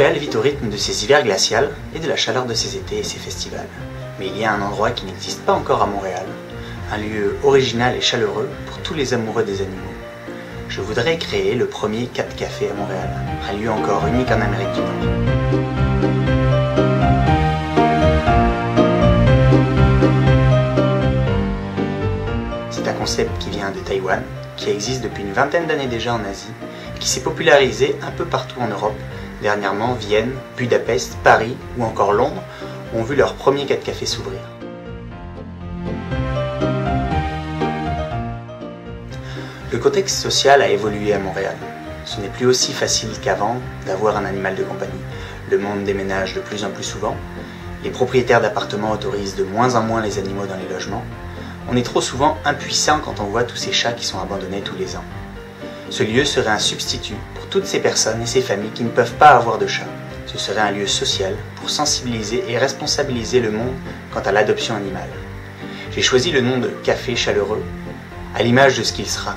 Montréal vit au rythme de ses hivers glacials et de la chaleur de ses étés et ses festivals. Mais il y a un endroit qui n'existe pas encore à Montréal, un lieu original et chaleureux pour tous les amoureux des animaux. Je voudrais créer le premier Cat Café à Montréal, un lieu encore unique en Amérique du Nord. C'est un concept qui vient de Taïwan, qui existe depuis une vingtaine d'années déjà en Asie, qui s'est popularisé un peu partout en Europe. Dernièrement, Vienne, Budapest, Paris ou encore Londres ont vu leur premier Cat Café s'ouvrir. Le contexte social a évolué à Montréal. Ce n'est plus aussi facile qu'avant d'avoir un animal de compagnie. Le monde déménage de plus en plus souvent. Les propriétaires d'appartements autorisent de moins en moins les animaux dans les logements. On est trop souvent impuissant quand on voit tous ces chats qui sont abandonnés tous les ans. Ce lieu serait un substitut pour toutes ces personnes et ces familles qui ne peuvent pas avoir de chat. Ce serait un lieu social pour sensibiliser et responsabiliser le monde quant à l'adoption animale. J'ai choisi le nom de Café Chaleureux, à l'image de ce qu'il sera.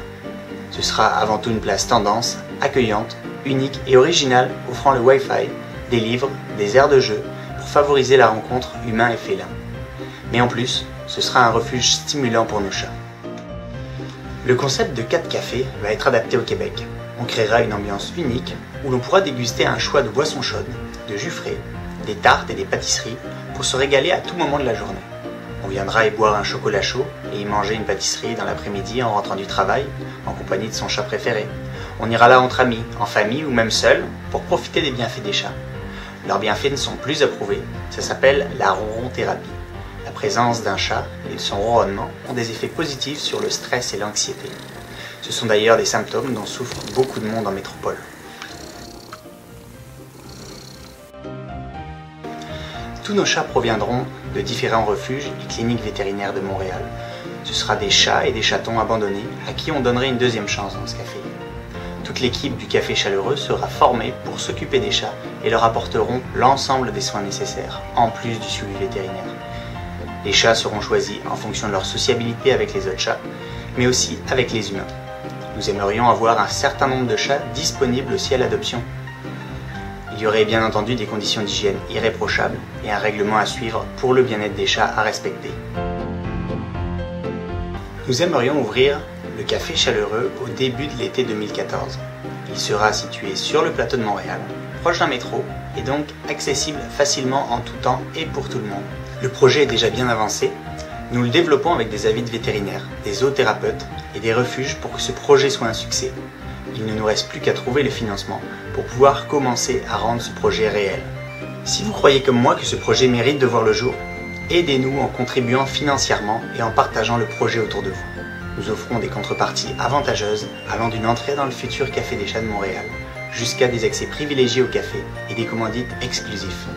Ce sera avant tout une place tendance, accueillante, unique et originale, offrant le Wi-Fi, des livres, des aires de jeu, pour favoriser la rencontre humain et félin. Mais en plus, ce sera un refuge stimulant pour nos chats. Le concept de Cat Café va être adapté au Québec. On créera une ambiance unique où l'on pourra déguster un choix de boissons chaudes, de jus frais, des tartes et des pâtisseries pour se régaler à tout moment de la journée. On viendra y boire un chocolat chaud et y manger une pâtisserie dans l'après-midi en rentrant du travail, en compagnie de son chat préféré. On ira là entre amis, en famille ou même seul pour profiter des bienfaits des chats. Leurs bienfaits ne sont plus approuvés, ça s'appelle la ronron-thérapie. La présence d'un chat et son ronronnement ont des effets positifs sur le stress et l'anxiété. Ce sont d'ailleurs des symptômes dont souffre beaucoup de monde en métropole. Tous nos chats proviendront de différents refuges et cliniques vétérinaires de Montréal. Ce sera des chats et des chatons abandonnés à qui on donnerait une deuxième chance dans ce café. Toute l'équipe du Café Chaleureux sera formée pour s'occuper des chats et leur apporteront l'ensemble des soins nécessaires, en plus du suivi vétérinaire. Les chats seront choisis en fonction de leur sociabilité avec les autres chats, mais aussi avec les humains. Nous aimerions avoir un certain nombre de chats disponibles aussi à l'adoption. Il y aurait bien entendu des conditions d'hygiène irréprochables et un règlement à suivre pour le bien-être des chats à respecter. Nous aimerions ouvrir le Café Chaleureux au début de l'été 2014. Il sera situé sur le plateau de Montréal, proche d'un métro et donc accessible facilement en tout temps et pour tout le monde. Le projet est déjà bien avancé. Nous le développons avec des avis de vétérinaires, des zoothérapeutes et des refuges pour que ce projet soit un succès. Il ne nous reste plus qu'à trouver le financement pour pouvoir commencer à rendre ce projet réel. Si vous croyez comme moi que ce projet mérite de voir le jour, aidez-nous en contribuant financièrement et en partageant le projet autour de vous. Nous offrons des contreparties avantageuses allant d'une entrée dans le futur Café des Chats de Montréal jusqu'à des accès privilégiés au café et des commandites exclusifs.